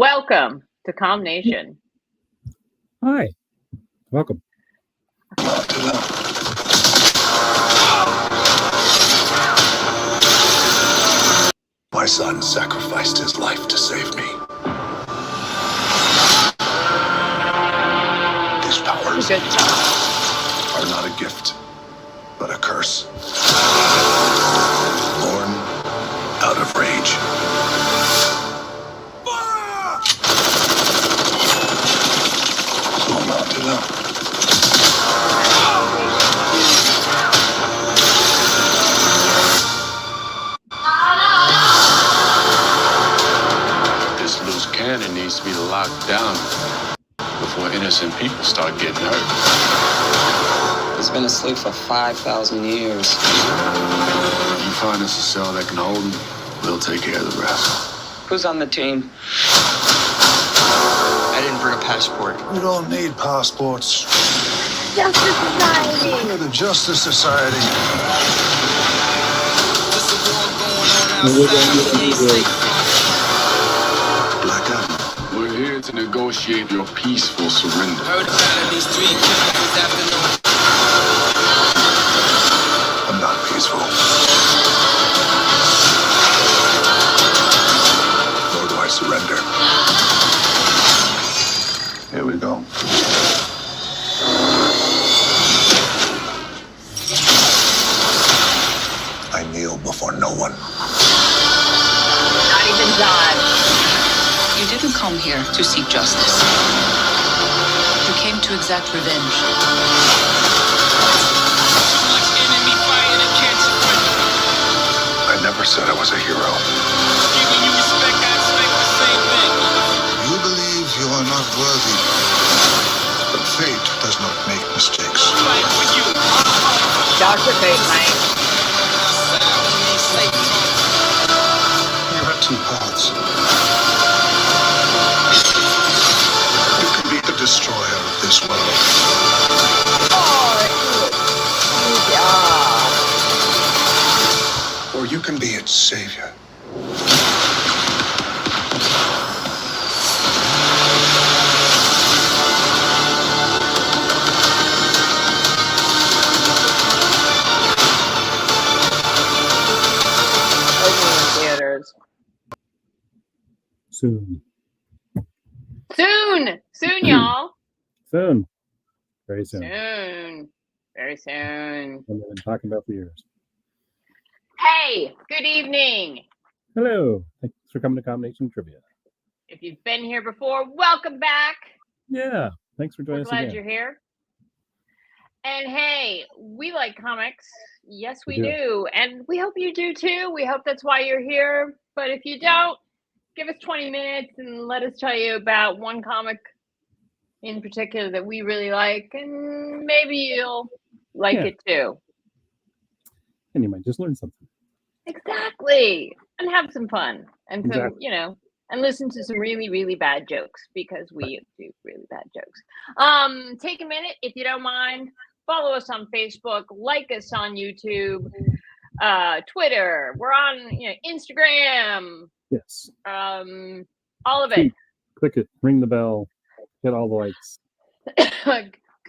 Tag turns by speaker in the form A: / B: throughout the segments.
A: Welcome to Calm Nation.
B: Hi, welcome.
C: My son sacrificed his life to save me. These powers are not a gift, but a curse. Born out of rage. Son là.
D: This loose cannon needs to be locked down before innocent people start getting hurt.
E: He's been asleep for 5,000 years.
D: If you find us a cell that can hold him, we'll take care of the rest.
E: Who's on the team? I didn't bring a passport.
C: We don't need passports.
A: Justice Society.
C: We're the Justice Society. Black Adam.
D: We're here to negotiate your peaceful surrender.
C: I'm not peaceful. Nor do I surrender. Here we go. I kneel before no one.
A: Not even God.
F: You didn't come here to seek justice. You came to exact revenge.
C: I never said I was a hero. You believe you are not worthy, but fate does not make mistakes.
A: Dr. Fate, Mike.
C: You have two paths. You can be the destroyer of this world, or you can be its savior.
A: Theaters.
B: Soon,
A: Soon, y'all.
B: soon, very soon.
A: Soon. Very soon.
B: We've been talking about for years.
A: Hey, good evening.
B: Hello, thanks for coming to Combination Trivia.
A: If you've been here before, welcome back.
B: Yeah, thanks for
A: We're
B: joining us
A: glad
B: again.
A: you're here. And hey, we like comics. Yes, we
B: We do.
A: do. And we hope you do too. We hope that's why you're here. But if you don't, give us 20 minutes and let us tell you about one comic in particular that we really like. And maybe you'll like it too.
B: And you might just learn something.
A: Exactly. And have some fun. And some,
B: Exactly.
A: and listen to some really, really bad jokes because we do really bad jokes. Take a minute, if you don't mind. Follow us on Facebook, like us on YouTube, Twitter. We're on Instagram,
B: Yes.
A: all of it.
B: Click it, ring the bell, get all the likes.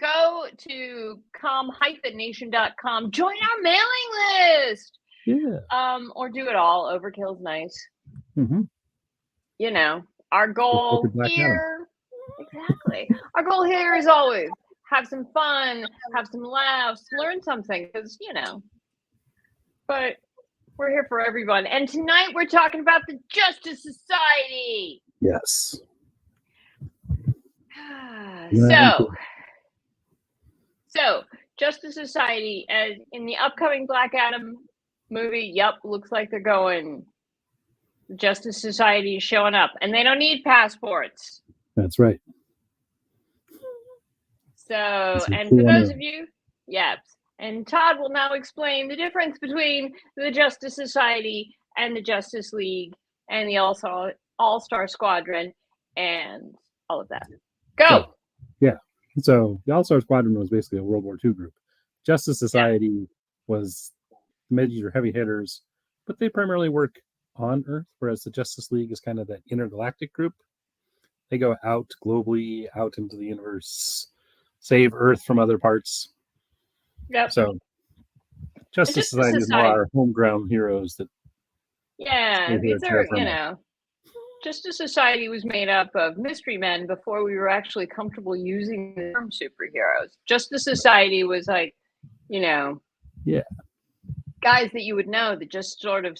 A: Go to calm-nation.com. Join our mailing list.
B: Yeah.
A: Or do it all. Overkill's nice.
B: Mm-hmm.
A: Our goal
B: Look at Black
A: here. Exactly. Our goal here is always have some fun, have some laughs, learn something, because but we're here for everyone. And tonight we're talking about the Justice Society.
B: Yes.
A: So Justice Society, as in the upcoming Black Adam movie, looks like they're going. The Justice Society is showing up, and they don't need passports.
B: That's right.
A: So, and for those of you, and Todd will now explain the difference between the Justice Society and the Justice League and the All-Star Squadron and all of that. Go!
B: So the All-Star Squadron was basically a World War II group. Justice Society was major heavy hitters, but they primarily work on Earth, whereas the Justice League is kind of that intergalactic group. They go out globally, out into the universe, save Earth from other parts.
A: Yep.
B: So Justice Society is more our homegrown heroes that
A: these are, Justice Society was made up of mystery men before we were actually comfortable using the term superheroes. Justice Society was like, guys that you would know that just sort of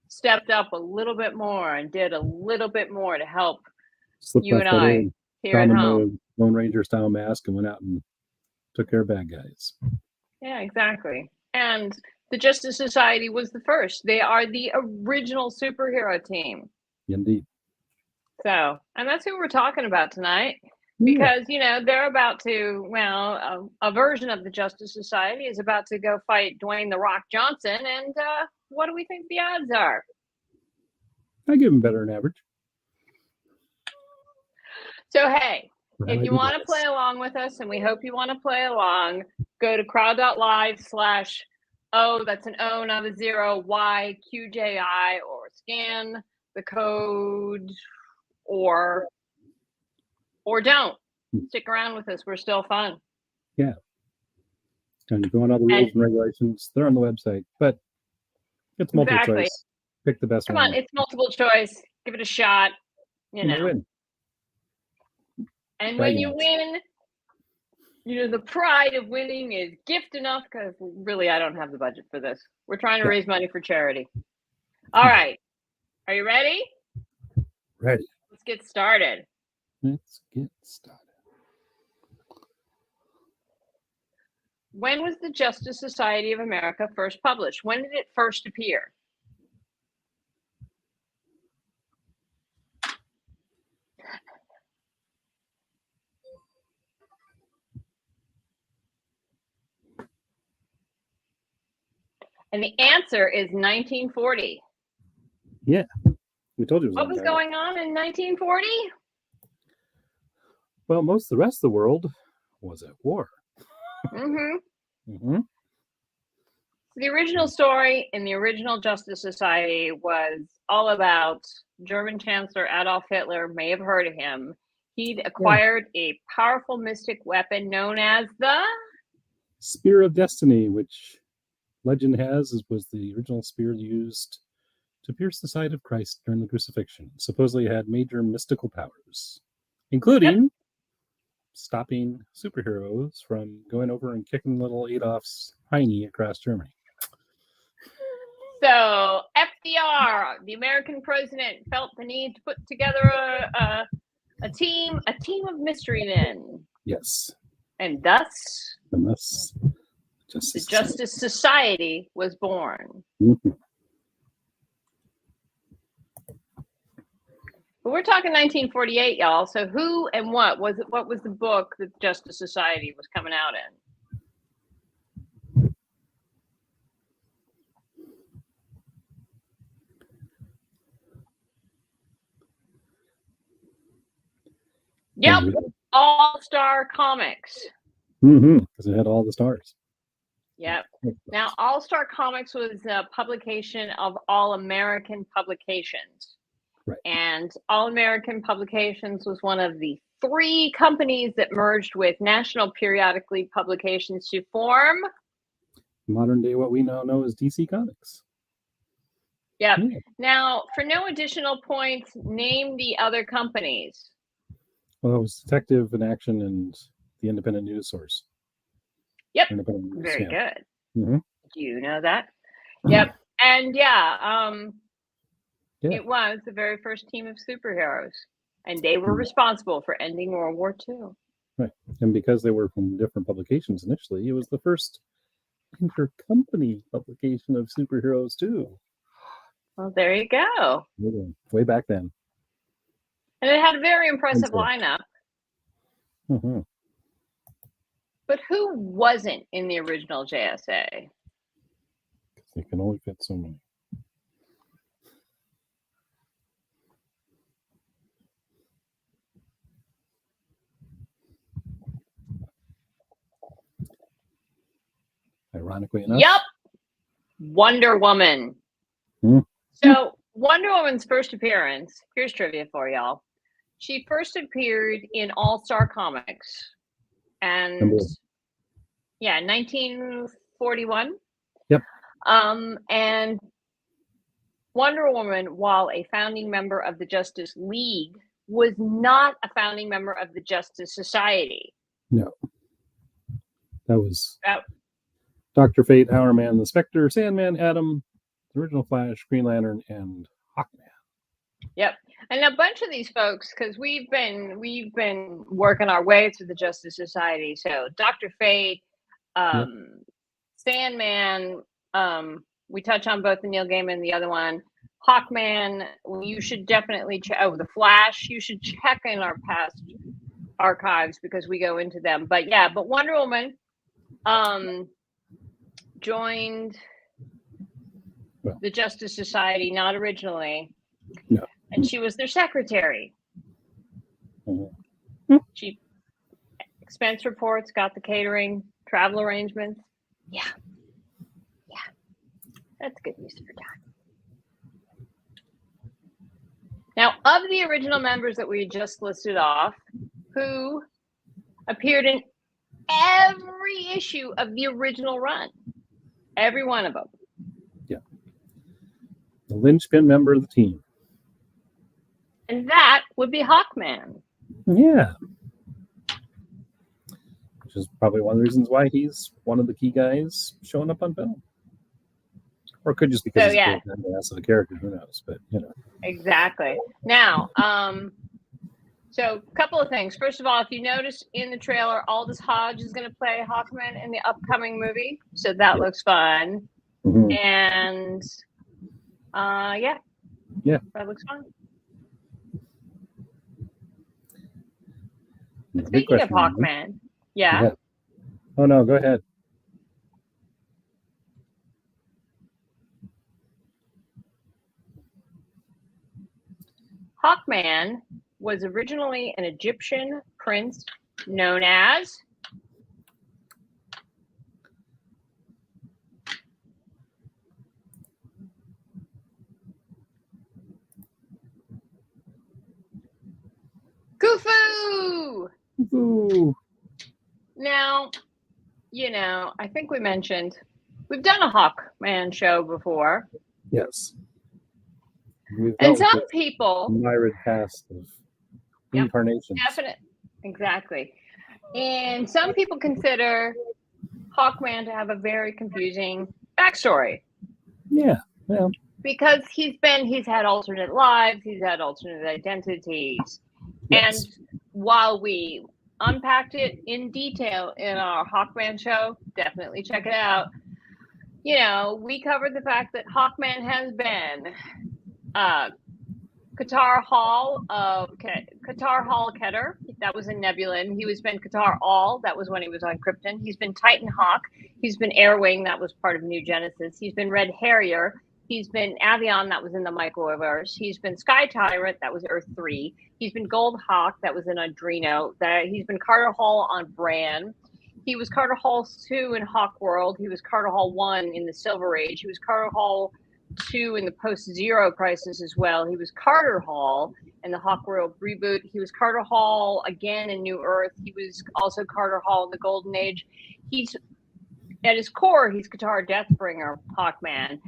A: stepped up a little bit more and did a little bit more to help you and I here at home.
B: Lone Ranger style mask and went out and took care of bad guys.
A: Yeah, exactly. And the Justice Society was the first. They are the original superhero team.
B: Indeed.
A: So, and that's who we're talking about tonight. Because, they're about to, a version of the Justice Society is about to go fight Dwayne "The Rock" Johnson. And what do we think the odds are?
B: I give him better than average.
A: So, hey, if you want to play along with us, and we hope you want to play along, go to crowd.live/ that's an O, not a 0, YQJI, or scan the code, or don't. Stick around with us. We're still fun.
B: Yeah. And if you want all the rules and regulations, they're on the website. But it's multiple choice. Pick the best one.
A: Come on, it's multiple choice. Give it a shot. You win. And when you win, the pride of winning is gift enough, because really I don't have the budget for this. We're trying to raise money for charity. All right. Are you ready?
B: Ready.
A: Let's get started. When was the Justice Society of America first published? When did it first appear? And the answer is 1940.
B: Yeah. We told you.
A: What was going on in 1940?
B: Well, most of the rest of the world was at war.
A: So the original story in the original Justice Society was all about German Chancellor Adolf Hitler. May have heard of him. He'd acquired a powerful mystic weapon known as the
B: Spear of Destiny, which legend has was the original spear used to pierce the side of Christ during the crucifixion. Supposedly it had major mystical powers, including stopping superheroes from going over and kicking little Adolf's hiney across Germany.
A: So FDR, the American president, felt the need to put together a team of mystery men.
B: Yes.
A: And thus the
B: Justice
A: Society was born. But we're talking 1948, y'all. So who and what was the book that the Justice Society was coming out in? Yep, All-Star Comics.
B: Because it had all the stars.
A: Yep. Now, All-Star Comics was a publication of All American Publications.
B: Right.
A: And All American Publications was one of the 3 companies that merged with National Periodically Publications to form
B: modern day what we now know as DC Comics.
A: Yep. Yeah. Now, for no additional points, name the other companies.
B: Well, it was Detective in Action and the Independent News Source.
A: Yep. Very good. Do you know that? Yep. And it was the very first team of superheroes, and they were responsible for ending World War II.
B: Right. And because they were from different publications initially, it was the first intercompany publication of superheroes too.
A: Well, there you go.
B: Way back then.
A: And it had a very impressive lineup. But who wasn't in the original JSA?
B: They can only fit so many. Ironically enough.
A: Yep. Wonder Woman. So Wonder Woman's first appearance, here's trivia for y'all. She first appeared in All-Star Comics, and
B: Number-
A: 1941.
B: Yep.
A: And Wonder Woman, while a founding member of the Justice League, was not a founding member of the Justice Society.
B: No. That was
A: That-
B: Dr. Fate, Hourman, the Spectre, Sandman, Atom, the original Flash, Green Lantern, and Hawkman.
A: Yep. And a bunch of these folks, because we've been working our way through the Justice Society. So Dr. Fate, Sandman, we touch on both the Neil Gaiman and the other one. Hawkman, you should definitely check. Oh, the Flash, you should check in our past archives because we go into them. But yeah, but Wonder Woman joined the Justice Society, not originally.
B: No.
A: And she was their secretary.
B: Mm-hmm.
A: She expense reports, got the catering, travel arrangements. Yeah. That's good use of her time. Now, of the original members that we just listed off, who appeared in every issue of the original run, every one of them.
B: Yeah. The linchpin member of the team.
A: And that would be Hawkman.
B: Yeah. Which is probably one of the reasons why he's one of the key guys showing up on film. Or it could just because he's a badass of a character, who knows? But
A: Exactly. Now, so a couple of things. First of all, if you notice in the trailer, Aldous Hodge is going to play Hawkman in the upcoming movie, so that looks fun.
B: Mm-hmm.
A: And that looks fun. Speaking of Hawkman, yeah.
B: Oh no, go ahead.
A: Hawkman was originally an Egyptian prince known as Khufu.
B: Ooh.
A: Now, I think we mentioned we've done a Hawkman show before.
B: Yes.
A: And some people
B: myriad cast of incarnations.
A: Definitely. Exactly. And some people consider Hawkman to have a very confusing backstory.
B: Yeah. Well,
A: because he's had alternate lives, he's had alternate identities.
B: yes.
A: And while we unpacked it in detail in our Hawkman show, definitely check it out. We covered the fact that Hawkman has been Qatar Hall Keter, that was in Nebula. He was been Qatar All, that was when he was on Krypton. He's been Titan Hawk, he's been Airwing, that was part of New Genesis. He's been Red Harrier, he's been Avion, that was in the Microverse. He's been Sky Tyrant, that was Earth 3. He's been Gold Hawk, that was in Adreno. He's been Carter Hall on Bran. He was Carter Hall 2 in Hawk World. He was Carter Hall 1 in the Silver Age. He was Carter Hall 2 in the Post-Zero Crisis as well. He was Carter Hall in the Hawk World reboot. He was Carter Hall again in New Earth. He was also Carter Hall in the Golden Age. He's, at his core, he's Qatar Deathbringer, Hawkman.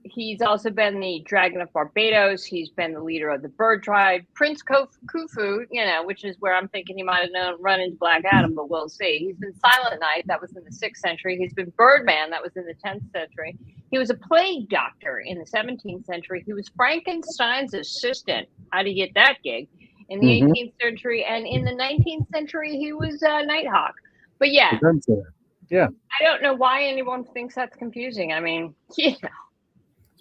A: He's also been the Dragon of Barbados. He's been the leader of the Bird Tribe. Prince Khufu, which is where I'm thinking he might have run into Black Adam, but we'll see. He's been Silent Night, that was in the 6th century. He's been Birdman, that was in the 10th century. He was a plague doctor in the 17th century. He was Frankenstein's assistant. How do you get that gig? In the 18th century. And in the 19th century, he was Nighthawk. But yeah.
B: Yeah.
A: I don't know why anyone thinks that's confusing. I mean, It's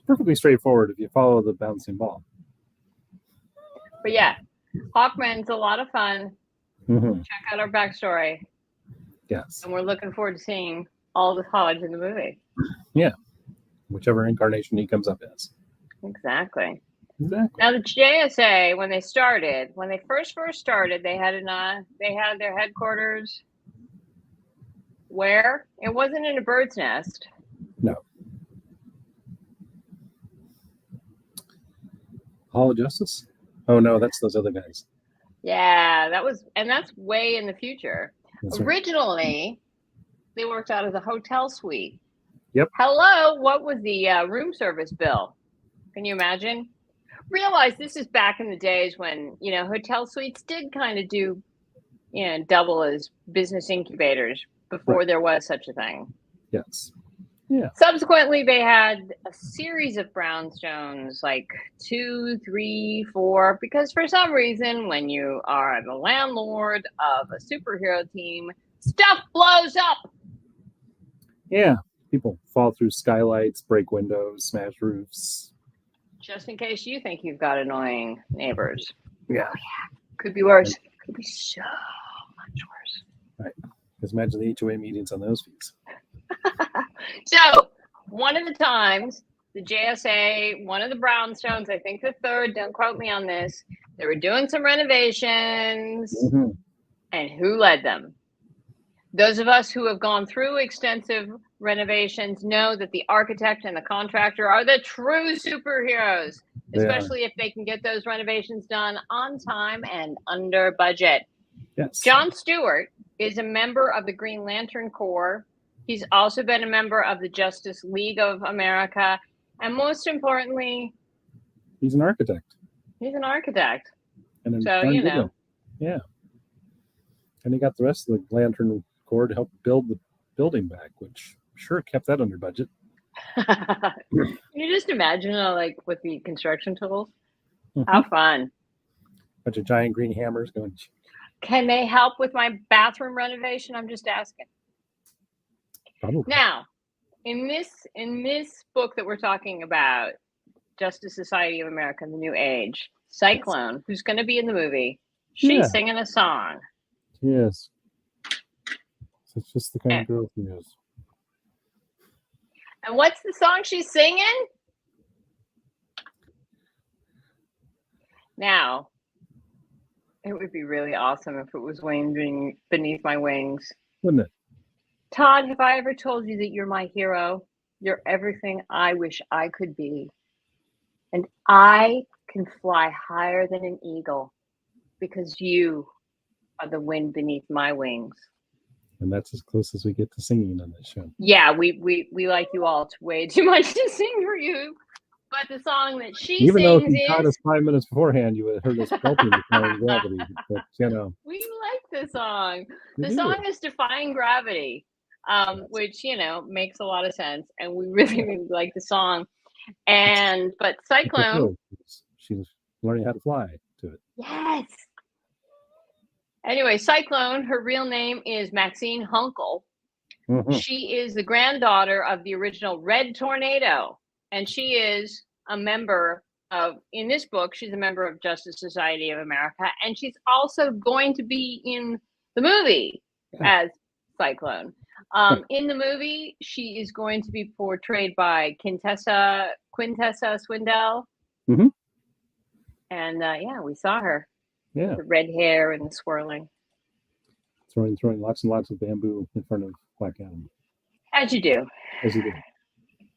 B: perfectly straightforward if you follow the bouncing ball.
A: But yeah, Hawkman's a lot of fun.
B: Mm-hmm.
A: Check out our backstory.
B: Yes.
A: And we're looking forward to seeing all the Hodge in the movie.
B: Yeah. Whichever incarnation he comes up as.
A: Exactly. Now the JSA, when they first started, they had their headquarters where? It wasn't in a bird's nest.
B: No. Hall of Justice? Oh no, that's those other guys.
A: Yeah, that's way in the future.
B: That's right.
A: Originally, they worked out of the hotel suite.
B: Yep.
A: Hello, what was the room service bill? Can you imagine? Realize this is back in the days when, hotel suites did kind of do, double as business incubators before there was such a thing.
B: Yes. Yeah.
A: Subsequently, they had a series of brownstones, like 2, 3, 4, because for some reason, when you are the landlord of a superhero team, stuff blows up.
B: Yeah. People fall through skylights, break windows, smash roofs.
A: Just in case you think you've got annoying neighbors.
B: Yeah.
A: Could be worse. Could be so much worse.
B: Right. Just imagine the HOA meetings on those fees.
A: So, one of the times, the JSA, one of the brownstones, I think the third, don't quote me on this, they were doing some renovations.
B: Mm-hmm.
A: And who led them? Those of us who have gone through extensive renovations know that the architect and the contractor are the true superheroes, especially if they can get those renovations done on time and under budget.
B: Yes.
A: John Stewart is a member of the Green Lantern Corps. He's also been a member of the Justice League of America. And most importantly,
B: he's an architect.
A: He's an architect.
B: And
A: so,
B: Yeah. And he got the rest of the Lantern Corps to help build the building back, which sure kept that under budget.
A: Can you just imagine, with the construction tools?
B: Mm-hmm.
A: How fun.
B: Bunch of giant green hammers going.
A: Can they help with my bathroom renovation? I'm just asking.
B: Probably.
A: Now, in this book that we're talking about, Justice Society of America, The New Age, Cyclone, who's going to be in the movie, she's singing a song.
B: Yes. So it's just the kind of girl she is.
A: And what's the song she's singing? Now, it would be really awesome if it was Wayne Beneath My Wings.
B: Wouldn't it?
A: Todd, have I ever told you that you're my hero? You're everything I wish I could be. And I can fly higher than an eagle because you are the wind beneath my wings.
B: And that's as close as we get to singing on this show.
A: Yeah, we like you all way too much to sing for you. But the song that she
B: Even
A: sings
B: though if you
A: is...
B: caught us 5 minutes beforehand, you would have heard us belting Defying Gravity. But,
A: We like the song. The song is Defying Gravity, which, makes a lot of sense. And we really, really like the song. But Cyclone...
B: She's learning how to fly to it.
A: Yes. Anyway, Cyclone, her real name is Maxine Hunkel. Mm-hmm. She is the granddaughter of the original Red Tornado. And she is a member of, in this book, she's a member of Justice Society of America. And she's also going to be in the movie as Cyclone. In the movie, she is going to be portrayed by Quintessa Swindell.
B: Mm-hmm.
A: And we saw her.
B: Yeah.
A: The red hair and the swirling.
B: Throwing lots and lots of bamboo in front of Black Adam.
A: As you do.
B: As you do.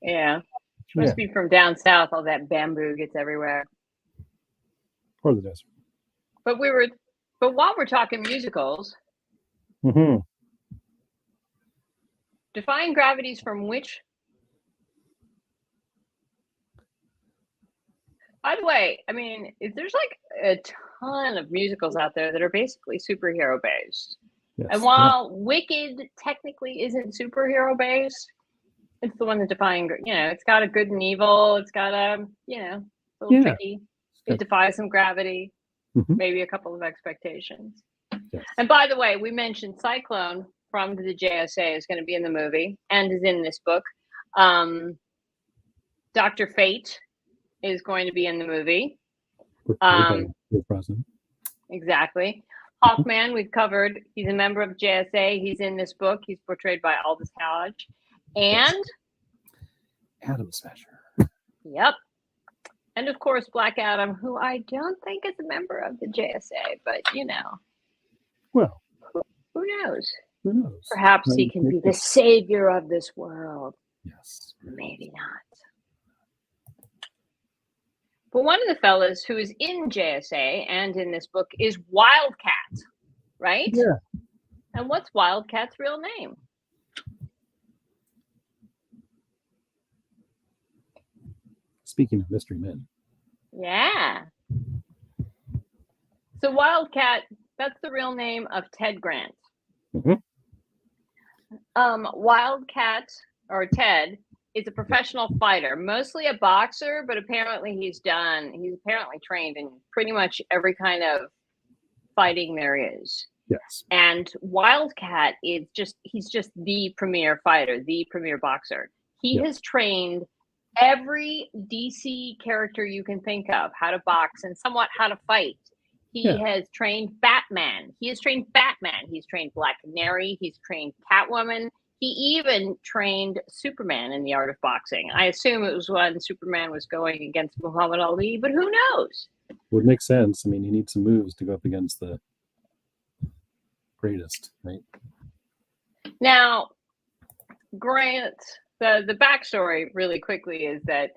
A: Yeah. She must be from down south. All that bamboo gets everywhere.
B: Or the desert.
A: But while we're talking musicals,
B: mm-hmm.
A: Defying Gravity's from which? By the way, I mean, there's like a ton of musicals out there that are basically superhero based. Yes. And while Wicked technically isn't superhero based, it's the one that it's got a good and evil. It's got a little tricky. It defies some gravity, maybe a couple of expectations. Yes. And by the way, we mentioned Cyclone from the JSA is going to be in the movie and is in this book. Dr. Fate is going to be in the movie. Exactly. Hawkman, we've covered. He's a member of JSA. He's in this book. He's portrayed by Aldous Hodge. And
B: Atom Smasher.
A: Yep. And of course, Black Adam, who I don't think is a member of the JSA, but
B: Well,
A: who knows?
B: Who knows?
A: Perhaps he can be the savior of this world.
B: Yes.
A: Maybe not. But one of the fellas who is in JSA and in this book is Wildcat, right?
B: Yeah.
A: And what's Wildcat's real name?
B: Speaking of mystery men.
A: Yeah. So Wildcat, that's the real name of Ted Grant.
B: Mhm.
A: Wildcat, or Ted, is a professional fighter, mostly a boxer, but apparently he's apparently trained in pretty much every kind of fighting there is.
B: Yes.
A: And Wildcat he's just the premier fighter, the premier boxer. He has trained every DC character you can think of, how to box and somewhat how to fight. He has trained Batman. He's trained Black Canary. He's trained Catwoman. He even trained Superman in the art of boxing. I assume it was when Superman was going against Muhammad Ali, but who knows?
B: Would make sense. I mean, you need some moves to go up against the greatest, right?
A: Now, Grant, the backstory really quickly is that,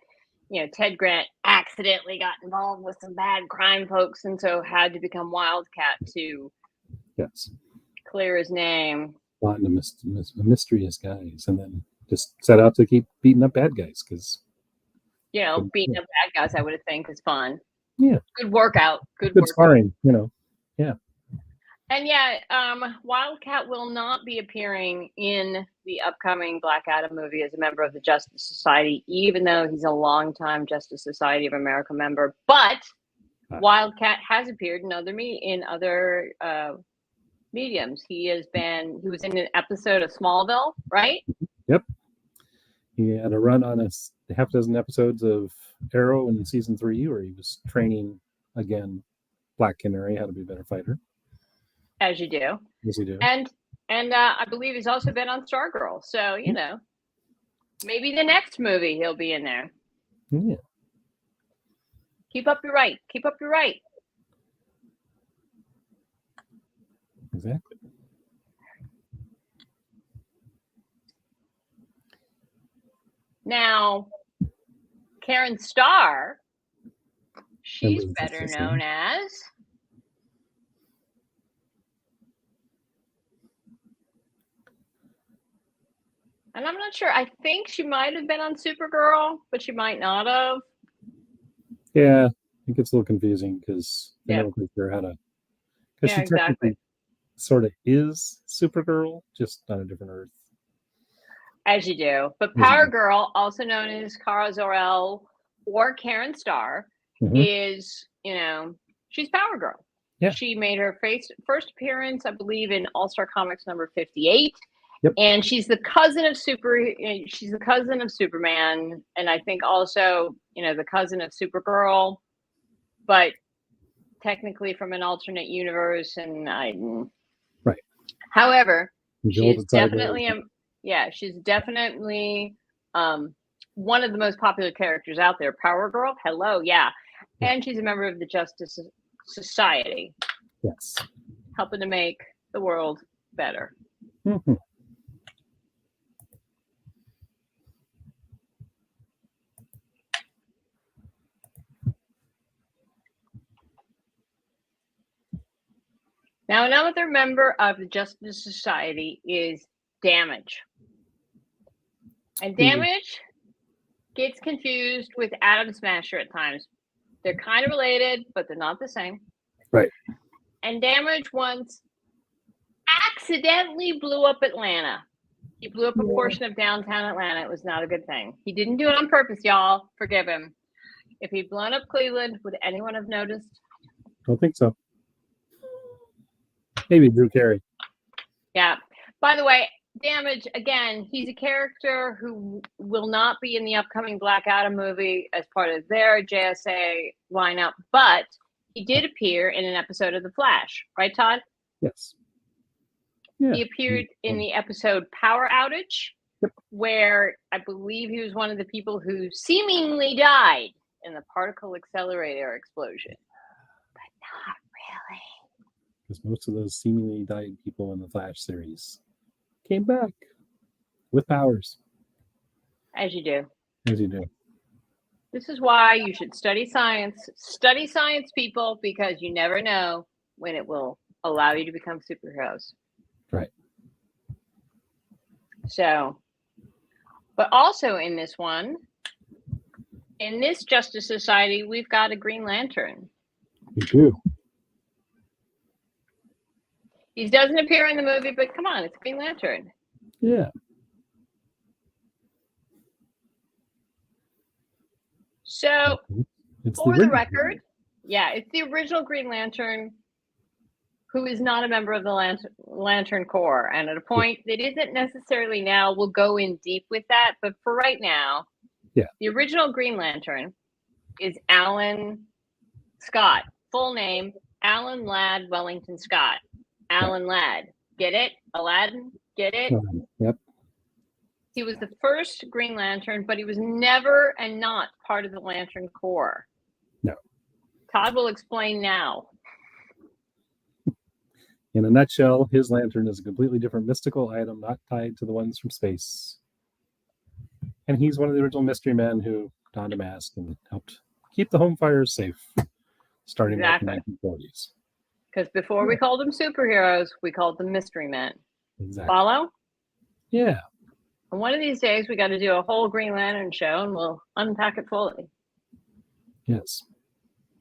A: Ted Grant accidentally got involved with some bad crime folks and so had to become Wildcat to clear his name.
B: Lot of mysterious guys, and then just set out to keep beating up bad guys because
A: beating up bad guys, I would think, is fun.
B: Yeah,
A: good workout, good
B: sparring,
A: And Wildcat will not be appearing in the upcoming Black Adam movie as a member of the Justice Society, even though he's a longtime Justice Society of America member. But Wildcat has appeared in other mediums. He was in an episode of Smallville, right?
B: Yep. He had a run on a half dozen episodes of Arrow in season 3 where he was training again Black Canary how to be a better fighter.
A: As you do.
B: Yes, you do.
A: And I believe he's also been on Stargirl. So, maybe the next movie he'll be in there.
B: Yeah.
A: Keep up your right. Keep up your right.
B: Exactly.
A: Now, Karen Starr, she's better known as... And I'm not sure. I think she might have been on Supergirl, but she might not have.
B: Yeah, it gets a little confusing because they don't quite sure how to. Because she technically sort of is Supergirl, just on a different Earth.
A: As you do. But Power Girl, also known as Kara Zor-El or Karen Starr, is, she's Power Girl.
B: Yeah.
A: She made her first appearance, I believe, in All-Star Comics number 58.
B: Yep.
A: And she's the cousin of Superman, and I think also, the cousin of Supergirl, but technically from an alternate universe.
B: Right.
A: However, she's definitely one of the most popular characters out there. Power Girl, hello, yeah, and she's a member of the Justice Society.
B: Yes.
A: Helping to make the world better.
B: Mm-hmm.
A: Now, another member of the Justice Society is Damage. And Damage gets confused with Atom Smasher at times. They're kind of related, but they're not the same.
B: Right.
A: And Damage once accidentally blew up Atlanta. He blew up a portion of downtown Atlanta. It was not a good thing. He didn't do it on purpose, y'all. Forgive him. If he'd blown up Cleveland, would anyone have noticed?
B: I don't think so. Maybe Drew Carey.
A: Yeah. By the way, Damage, again, he's a character who will not be in the upcoming Black Adam movie as part of their JSA lineup, but he did appear in an episode of The Flash. Right, Todd?
B: Yes. Yeah.
A: He appeared in the episode Power Outage, where I believe he was one of the people who seemingly died in the particle accelerator explosion. But not really.
B: Because most of those seemingly died people in the Flash series came back with powers.
A: As you do.
B: As you do.
A: This is why you should study science. Study science, people, because you never know when it will allow you to become superheroes.
B: Right.
A: So, but also in this one, in this Justice Society, we've got a Green Lantern.
B: We do.
A: He doesn't appear in the movie, but come on, it's Green Lantern.
B: Yeah.
A: So,
B: It's
A: for the
B: original.
A: record, yeah, it's the original Green Lantern who is not a member of the Lantern Corps. And at a point that isn't necessarily now, we'll go in deep with that. But for right now, the original Green Lantern is Alan Scott. Full name, Alan Ladd Wellington Scott. Alan Ladd. Get it? Aladdin? Get it?
B: Yep.
A: He was the first Green Lantern, but he was never and not part of the Lantern Corps.
B: No.
A: Todd will explain now.
B: In a nutshell, his lantern is a completely different mystical item, not tied to the ones from space. And he's one of the original mystery men who donned a mask and helped keep the home fires safe, starting back in the 1940s.
A: Because before we called them superheroes, we called them mystery men.
B: Exactly.
A: Follow?
B: Yeah.
A: And one of these days, we got to do a whole Green Lantern show, and we'll unpack it fully.
B: Yes.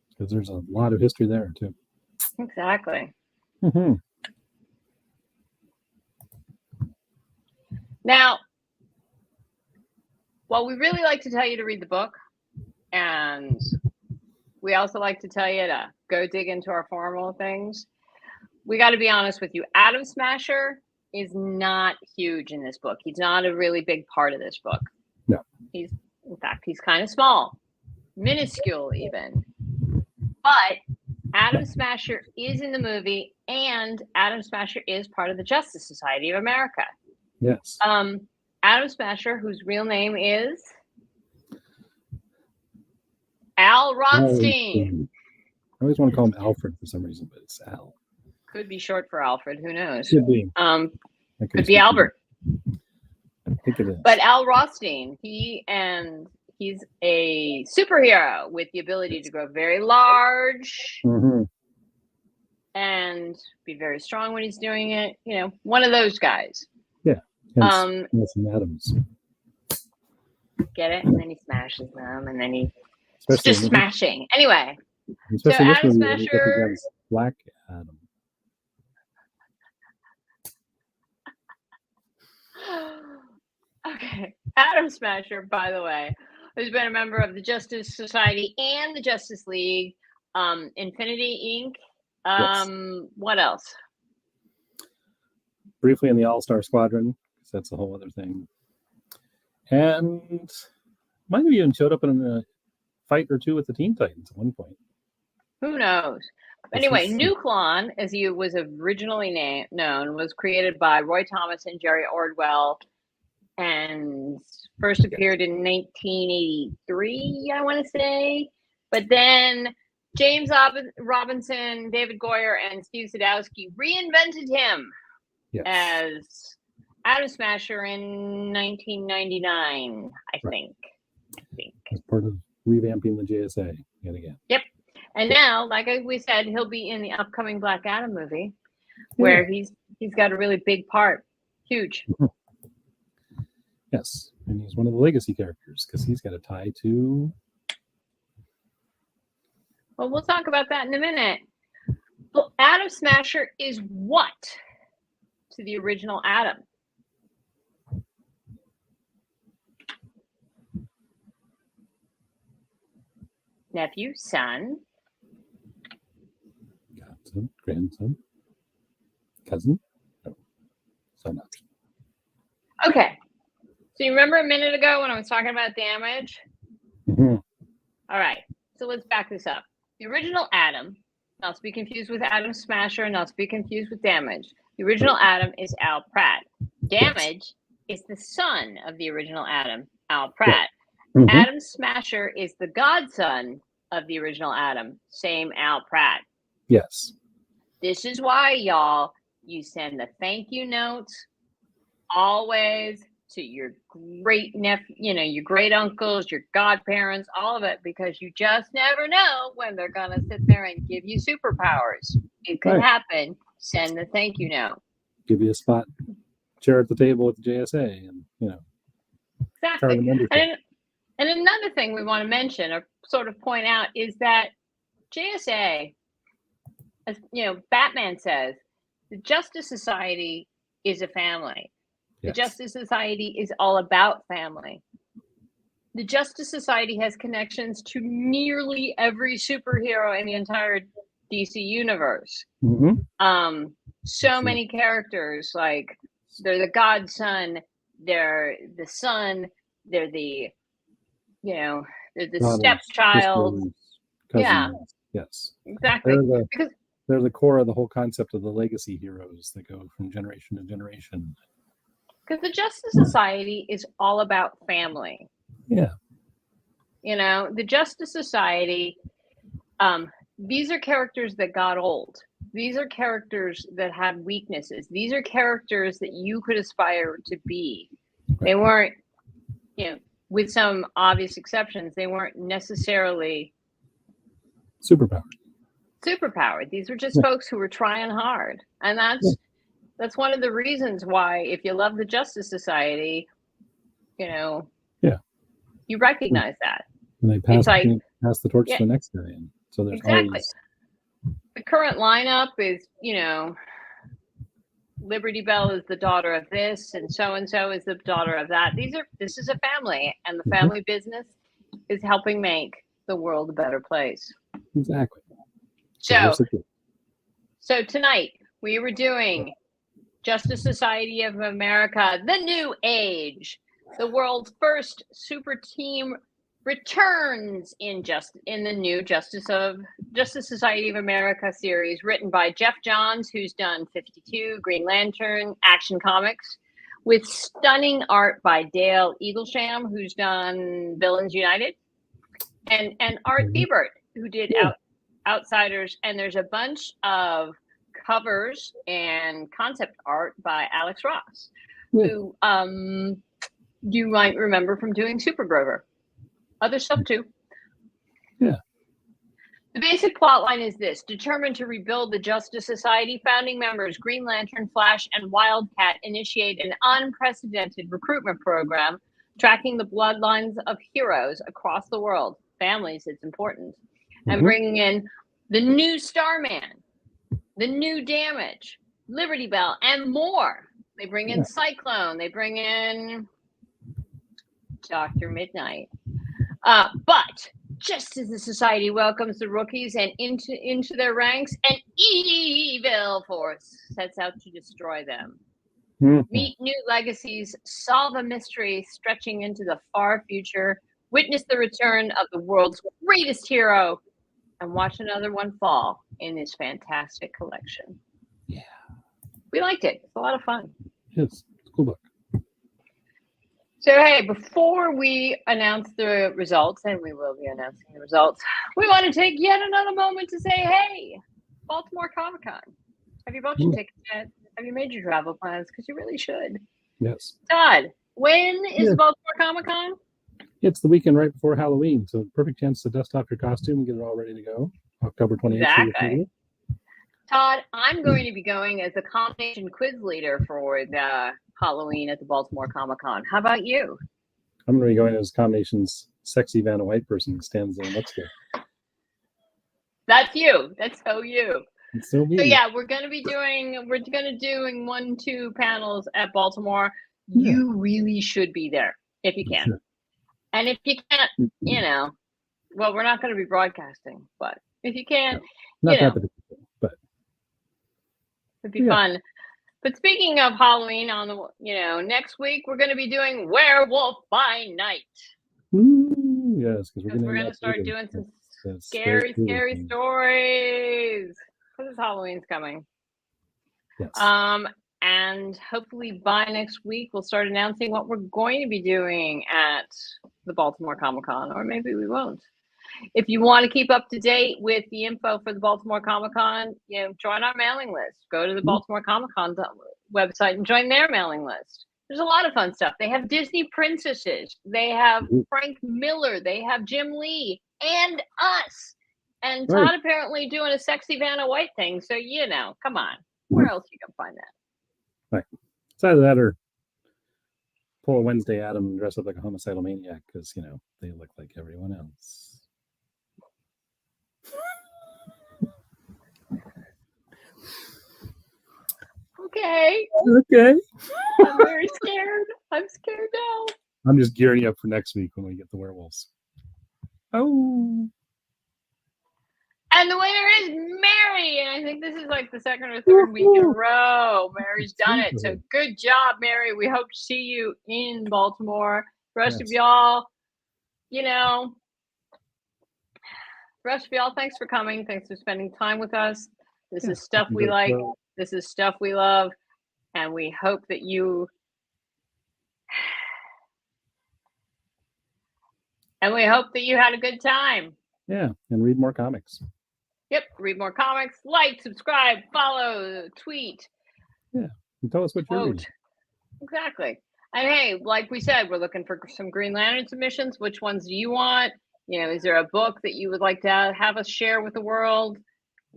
B: Because there's a lot of history there, too.
A: Exactly.
B: Mm-hmm.
A: Now, while we really like to tell you to read the book, and we also like to tell you to go dig into our formal things, we got to be honest with you. Atom Smasher is not huge in this book. He's not a really big part of this book.
B: No.
A: In fact, he's kind of small, minuscule even. But Atom Smasher is in the movie, and Atom Smasher is part of the Justice Society of America.
B: Yes.
A: Atom Smasher, whose real name is Al Rothstein.
B: I always want to call him Alfred for some reason, but it's Al.
A: Could be short for Alfred. Who knows?
B: Could be.
A: Could be Albert.
B: I think it is.
A: But Al Rothstein, he's a superhero with the ability to grow very large and be very strong when he's doing it. You know, one of those guys.
B: Yeah. Some atoms.
A: Get it? And then he smashes them, and then he
B: Especially
A: just smashing. Anyway,
B: especially
A: so
B: this
A: Atom
B: movie,
A: Smasher.
B: Black Adam.
A: Okay, Atom Smasher, by the way, who's been a member of the Justice Society and the Justice League, Infinity Inc. What else?
B: Briefly in the All-Star Squadron, because that's a whole other thing. And might have even showed up in a fight or two with the Teen Titans at one point.
A: Who knows? Anyway, Nuklon, as he was originally known, was created by Roy Thomas and Jerry Ordwell, and first appeared in 1983, I want to say. But then James Robinson, David Goyer, and Steve Sadowski reinvented him as Atom Smasher in 1999, I think.
B: As part of revamping the JSA yet again.
A: Yep. And now, like we said, he'll be in the upcoming Black Adam movie, where he's got a really big part. Huge.
B: Yes, and he's one of the legacy characters because he's got a tie to.
A: Well, we'll talk about that in a minute. Well, Atom Smasher is what to the original Atom? Nephew, son,
B: godson, grandson, cousin, no, son.
A: Okay. So you remember a minute ago when I was talking about damage? All right. So let's back this up. The original Atom, not to be confused with Atom Smasher, not to be confused with Damage. The original Atom is Al Pratt. Damage is the son of the original Atom, Al Pratt. Atom Smasher is the godson of the original Atom, same Al Pratt.
B: Yes.
A: This is why, y'all, you send the thank you notes always to your great nephew, your great uncles, your godparents, all of it, because you just never know when they're going to sit there and give you superpowers. It could happen. Send the thank you note.
B: Give you a spot, chair at the table with the JSA, and
A: Exactly. And another thing we want to mention or sort of point out is that JSA, as Batman says, the Justice Society is a family.
B: Yes.
A: The Justice Society is all about family. The Justice Society has connections to nearly every superhero in the entire DC universe.
B: Mm-hmm.
A: So many characters, like they're the godson, they're the son, they're the stepchild. Yeah.
B: Yes.
A: Exactly.
B: They're the core of the whole concept of the legacy heroes that go from generation to generation.
A: Because the Justice Society is all about family.
B: Yeah.
A: The Justice Society, these are characters that got old. These are characters that had weaknesses. These are characters that you could aspire to be. They weren't, with some obvious exceptions, they weren't necessarily superpowered. These were just folks who were trying hard. And that's one of the reasons why, if you love the Justice Society, you recognize that.
B: And they pass the torch to the next guy. And so there's always...
A: The current lineup is, Liberty Bell is the daughter of this, and so is the daughter of that. This is a family, and the family business is helping make the world a better place.
B: Exactly.
A: So tonight we were doing Justice Society of America, The New Age. The world's first super team returns in the new Justice Society of America series, written by Jeff Johns, who's done 52, Green Lantern, Action Comics, with stunning art by Dale Eaglesham, who's done Villains United, and Art Ebert, who did Outsiders. And there's a bunch of covers and concept art by Alex Ross, who you might remember from doing Super Grover. Other stuff too.
B: Yeah.
A: The basic plot line is this: determined to rebuild the Justice Society, founding members Green Lantern, Flash, and Wildcat initiate an unprecedented recruitment program tracking the bloodlines of heroes across the world. Families, it's important. And bringing in the new Starman, the new Damage, Liberty Bell, and more. They bring in Cyclone. They bring in Dr. Midnight. But just as the society welcomes the rookies and into their ranks, an evil force sets out to destroy them. Meet new legacies, solve a mystery stretching into the far future, witness the return of the world's greatest hero, and watch another one fall in this fantastic collection.
B: Yeah.
A: We liked it. It's a lot of fun.
B: It's a cool book.
A: So, hey, before we announce the results, and we will be announcing the results, we want to take yet another moment to say, hey, Baltimore Comic-Con. Have you bought your tickets yet? Have you made your travel plans? Because you really should.
B: Yes.
A: Todd, when is Baltimore Comic-Con?
B: It's the weekend right before Halloween, so perfect chance to dust off your costume and get it all ready to go. October 28th.
A: Exactly. Todd, I'm going to be going as a combination quiz leader for the Halloween at the Baltimore Comic-Con. How about you?
B: I'm going to be going as combinations sexy Vanna White person who stands there next to her.
A: That's you. That's so you.
B: It's so me.
A: So yeah, we're going to be doing 1-2 panels at Baltimore. Yeah. You really should be there if you can. Sure. And if you can't, well, we're not going to be broadcasting, but if you can,
B: but
A: it'd be fun. But speaking of Halloween, on the next week we're going to be doing Werewolf by Night.
B: Yes, because
A: we're going to start doing some scary stories. Because Halloween's coming.
B: Yes.
A: And hopefully by next week we'll start announcing what we're going to be doing at the Baltimore Comic-Con, or maybe we won't. If you want to keep up to date with the info for the Baltimore Comic-Con, join our mailing list. Go to the Baltimore Comic-Con website and join their mailing list. There's a lot of fun stuff. They have Disney princesses. They have
B: Mhm.
A: Frank Miller. They have Jim Lee and us. And Todd
B: Right.
A: apparently doing a sexy Vanna White thing. So, come on. Where else you can find that?
B: Right. It's either that or pull a Wednesday Adam and dress up like a homicidal maniac because, they look like everyone else.
A: Okay.
B: Okay.
A: I'm very scared. I'm scared now.
B: I'm just gearing you up for next week when we get the werewolves. Oh.
A: And the winner is Mary. And I think this is like the second or third week in a row. Mary's done it. So good job, Mary. We hope to see you in Baltimore. The rest of y'all, thanks for coming. Thanks for spending time with us. This is stuff we like. This is stuff we love. And we hope that you had a good time.
B: Yeah, and read more comics.
A: Yep, read more comics, like, subscribe, follow, tweet.
B: Yeah, and tell us what you're reading.
A: Exactly. And hey, like we said, we're looking for some Green Lantern submissions. Which ones do you want? Is there a book that you would like to have us share with the world?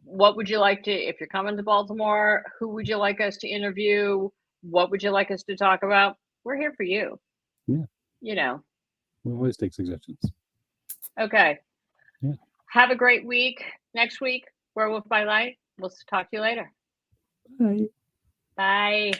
A: What would you like to, if you're coming to Baltimore, who would you like us to interview? What would you like us to talk about? We're here for you.
B: Yeah. We'll always take suggestions.
A: Okay.
B: Yeah.
A: Have a great week. Next week, Werewolf by Light. We'll talk to you later.
B: Bye.
A: Bye.